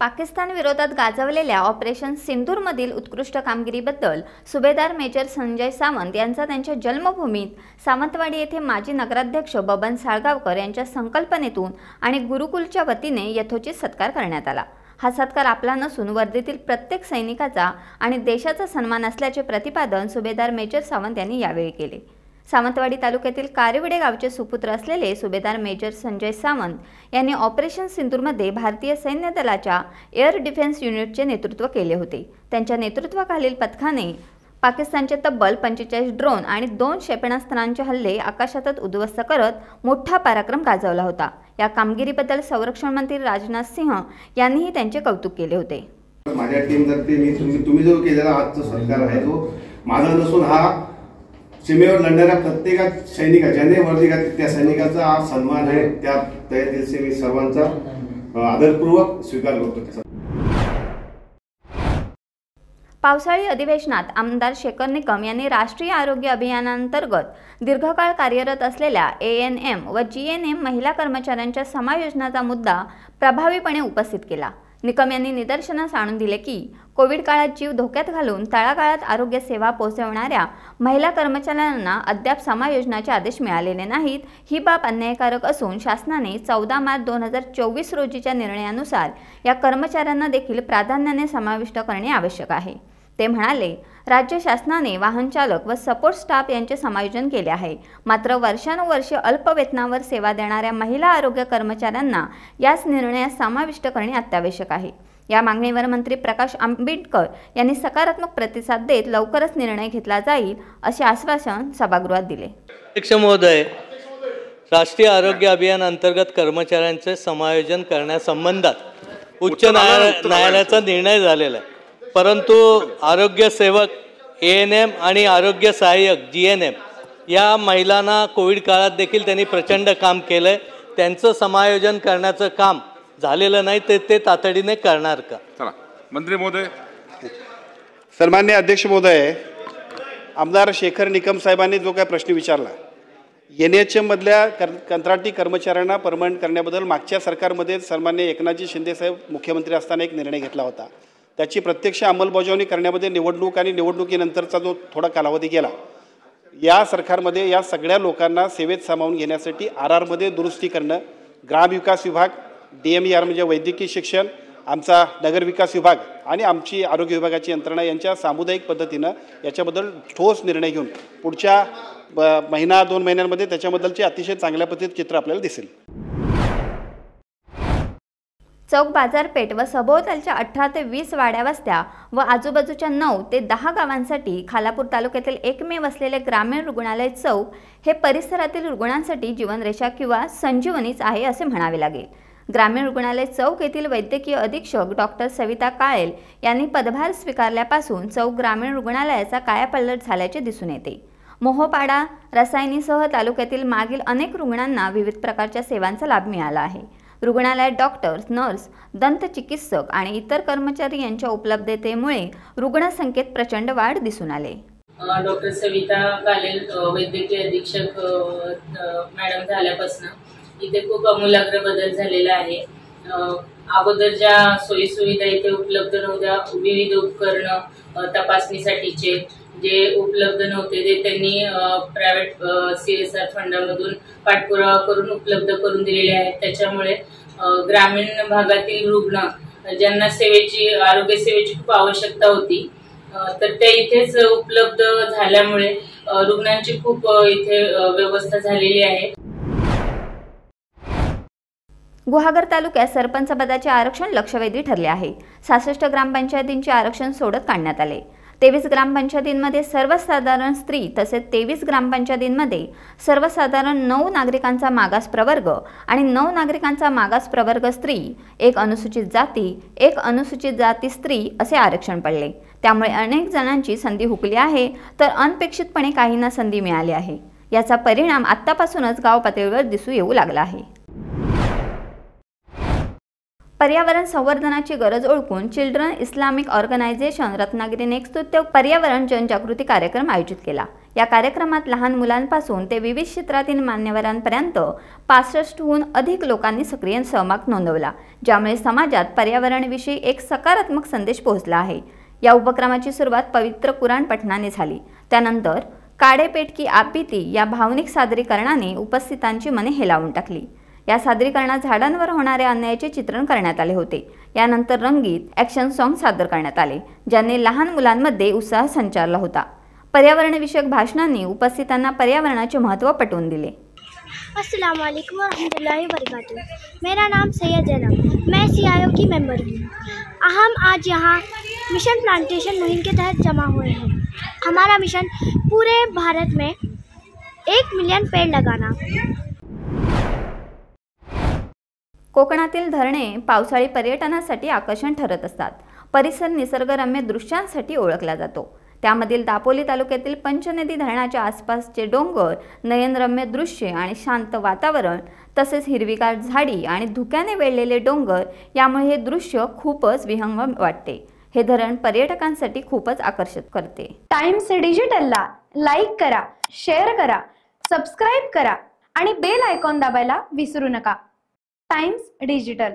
पाकिस्तान विरोधात गाजवलेल्या ऑपरेशन सिंदूरमधील उत्कृष्ट कामगिरीबद्दल सुभेदार मेजर संजय सावंत यांचा त्यांच्या जन्मभूमीत सावंतवाडी येथे माजी नगराध्यक्ष बबन साळगावकर यांच्या संकल्पनेतून आणि गुरुकुलच्या वतीने यथोचित सत्कार करण्यात आला। हा सत्कार आपला नसून वर्दीतील प्रत्येक सैनिकाचा आणि देशाचा सन्मान असल्याचे प्रतिपादन सुभेदार मेजर सावंत यांनी यावेळी केले। सावंतवाडी तालुक्यातील कारिवडे गावचे सुपुत्र असलेले सुभेदार मेजर संजय सावंत यांनी ऑपरेशन सिंदूरमध्ये भारतीय सैन्य दलाच्या एअर डिफेन्स युनिटचे नेतृत्व केले होते। त्यांच्या नेतृत्वाखालील पथकाने पाकिस्तानचे तब्बल 45 ड्रोन आणि 2 क्षेपणास्त्रांचे हल्ले आकाशातच उद्ध्वस्त करत मोठा पराक्रम गाजवला होता। या कामगिरीबद्दल संरक्षण मंत्री राजनाथ सिंह यांनीही त्यांचे कौतुक केले होते। माझ्या टीमतर्फे तुम्ही जो केलेला आजचा सत्कार आहे तो माझा नसून हा सीमेवर लढणाऱ्या प्रत्येक सैनिका ज्याने वर्दी घातली त्या सैनिकाचा सन्मान आहे। त्या दिल से मी सर्वांचा आदरपूर्वक स्वीकार करतो। पावसाळी अधिवेशनात आमदार शेखर निकम यांनी राष्ट्रीय आरोग्य अभियानांतर्गत दीर्घकाळ कार्यरत असलेल्या ANM व GNM महिला कर्मचाऱ्यांच्या समायोजनाचा मुद्दा प्रभावीपणे उपस्थित केला। निकम यांनी निदर्शनास आणून दिले की कोविड काळात जीव धोक्यात घालून तळागाळात आरोग्य सेवा पोहोचवणाऱ्या महिला कर्मचाऱ्यांना अद्याप समायोजनाचे आदेश मिळालेले नाहीत। ही बाब अन्यायकारक असून शासनाने 14 मार्च 2024 रोजीच्या निर्णयानुसार या कर्मचाऱ्यांना देखील प्राधान्याने समाविष्ट करणे आवश्यक आहे। ते म्हणाले, राज्य शासनाने वाहन चालक व सपोर्ट स्टाफ यांचे समायोजन केले आहे, मात्र वर्षानुवर्षे अल्प वेतनावर सेवा देणाऱ्या महिला आरोग्य कर्मचाऱ्यांना याच निर्णयात समाविष्ट करणे अत्यावश्यक आहे। या मागणीवर मंत्री प्रकाश आंबेडकर यांनी सकारात्मक प्रतिसाद देत लवकरच निर्णय घेतला जाईल असे आश्वासन सभागृहात दिले। अध्यक्ष महोदय, राष्ट्रीय आरोग्य अभियान अंतर्गत कर्मचाऱ्यांचे समायोजन करण्यासंबंधात उच्च न्यायालयाचा निर्णय झालेला आहे, परंतु आरोग्य सेवक ANM आणि आरोग्य सहाय्यक GNM या महिलांना कोविड काळात देखील त्यांनी प्रचंड काम केलंय। त्यांचं समायोजन करण्याचं काम झालेलं नाही, ते तातडीने करणार का? चला मंत्री महोदय। सन्मान्य अध्यक्ष महोदय, आमदार शेखर निकम साहेबांनी जो काय प्रश्न विचारला, NHM मधल्या कंत्राटी कर्मचाऱ्यांना परमनंट करण्याबद्दल मागच्या सरकारमध्ये सन्मान्य एकनाथजी शिंदे साहेब मुख्यमंत्री असताना एक निर्णय घेतला होता। त्याची प्रत्यक्ष अंमलबजावणी करण्यामध्ये निवडणूक आणि निवडणुकीनंतरचा जो थोडा कालावधी गेला, या सरकारमध्ये या सगळ्या लोकांना सेवेत सामावून घेण्यासाठी RR मध्ये दुरुस्ती करणं, ग्रामविकास विभाग, DMER म्हणजे वैद्यकीय शिक्षण, आमचा नगरविकास विभाग आणि आमची आरोग्य विभागाची यंत्रणा यांच्या सामुदायिक पद्धतीनं याच्याबद्दल ठोस निर्णय घेऊन पुढच्या महिना 2 महिन्यांमध्ये त्याच्याबद्दलचे अतिशय चांगल्या पद्धतीत चित्र आपल्याला दिसेल। चौक बाजारपेठ व सभोवतालच्या 18 ते 20 वाड्या वस्त्या व आजूबाजूच्या 9 ते 10 गावांसाठी खालापूर तालुक्यातील एकमेव असलेले ग्रामीण रुग्णालय चौक हे परिसरातील रुग्णांसाठी जीवनरेषा किंवा संजीवनीच आहे असे म्हणावे लागेल। ग्रामीण रुग्णालय चौक येथील वैद्यकीय अधीक्षक डॉक्टर सविता काळेल यांनी पदभार स्वीकारल्यापासून चौक ग्रामीण रुग्णालयाचा कायापलट झाल्याचे दिसून येते। मोहोपाडा रसायनीसह तालुक्यातील मागील अनेक रुग्णांना विविध प्रकारच्या सेवांचा लाभ मिळाला आहे। रुग्णालयात डॉक्टर्स, नर्स, दंत चिकित्सक आणि इतर कर्मचारी यांच्या उपलब्धतेमुळे रुग्णसंख्येत प्रचंड वाढ दिसून आले। डॉक्टर सविता कालेल वैद्यकीय अधीक्षक मॅडम झाल्यापासून इथे खूप आमूलाग्र बदल झालेला आहे। अगोदर ज्या सोयी सुविधा इथे उपलब्ध नव्हत्या, विविध उपकरण तपासणीसाठीचे जे उपलब्ध नव्हते ते त्यांनी प्रायव्हेट CSR फंडामधून पाठपुरावा करून उपलब्ध करून दिलेले आहेत। त्याच्यामुळे ग्रामीण भागातील रुग्ण ज्यांना आरोग्य सेवेची खूप आवश्यकता होती, तर ते इथेच उपलब्ध झाल्यामुळे रुग्णांची खूप इथे व्यवस्था झालेली आहे। गुहागर तालुक्यात सरपंच पदाचे आरक्षण लक्षवेधी ठरले आहे। 66 ग्रामपंचायतींचे आरक्षण सोडत काढण्यात आले। 23 ग्रामपंचायतींमध्ये सर्वसाधारण स्त्री तसेच 23 ग्रामपंचायतींमध्ये सर्वसाधारण 9 नागरिकांचा मागास प्रवर्ग आणि 9 नागरिकांचा मागास प्रवर्ग स्त्री, 1 अनुसूचित जाती, 1 अनुसूचित जाती स्त्री असे आरक्षण पडले। त्यामुळे अनेक जणांची संधी हुकली आहे, तर अनपेक्षितपणे काहींना संधी मिळाली आहे। याचा परिणाम आत्तापासूनच गाव पातळीवर दिसू येऊ लागला आहे। पर्यावरण संवर्धनाची गरज ओळखून चिल्ड्रन इस्लामिक ऑर्गनायझेशन रत्नागिरीने एक स्तुत्य पर्यावरण जनजागृती कार्यक्रम आयोजित केला। या कार्यक्रमात लहान मुलांपासून ते विविध क्षेत्रातील मान्यवरांपर्यंत 65हून अधिक लोकांनी सक्रिय सहभाग नोंदवला, ज्यामुळे समाजात पर्यावरणाविषयी एक सकारात्मक संदेश पोहोचला आहे। या उपक्रमाची सुरुवात पवित्र कुराण पठणाने झाली। त्यानंतर काडे पेट की आप बीती या भावनिक सादरीकरणाने उपस्थितांची मने हेलावून टाकली। या सादरीकरणात झाडांवर होणाऱ्या अन्यायाचे चित्रण करण्यात आले होते। यानंतर रंगीत ॲक्शन सॉन्ग सादर करण्यात आले, ज्याने लहान मुलांमध्ये उत्साह संचारला होता। पर्यावरणविषयक भाषणांनी उपस्थितांना पर्यावरणाचे महत्त्व पटवून दिले। अस्सलाम वालेकुम वरहमतुल्लाहि वबरकातुहू। मेरा नाम सैयद जैनब, मैं CIO की मेंबर हूँ। हम आज यहाँ मिशन प्लांटेशन मुहिम के तहत जमा हुए हैं। हमारा मिशन पूरे भारत में 1 मिलियन पेड़ लगाना। कोकणातील धरणे पावसाळी पर्यटनासाठी आकर्षण ठरत असतात। परिसर निसर्गरम्य दृश्यांसाठी ओळखला जातो। त्यामधील दापोली तालुक्यातील पंचनदी धरणाच्या आसपासचे डोंगर, नयनरम्य दृश्य आणि शांत वातावरण, तसेच हिरवीगार झाडी आणि धुक्याने वेढलेले डोंगर यामुळे हे दृश्य खूपच विहंगम वाटते। हे धरण पर्यटकांसाठी खूपच आकर्षित करते। टाइम्स डिजिटलला लाईक करा, शेअर करा, सबस्क्राईब करा आणि बेल आयकॉन दाबायला विसरू नका। Times digital.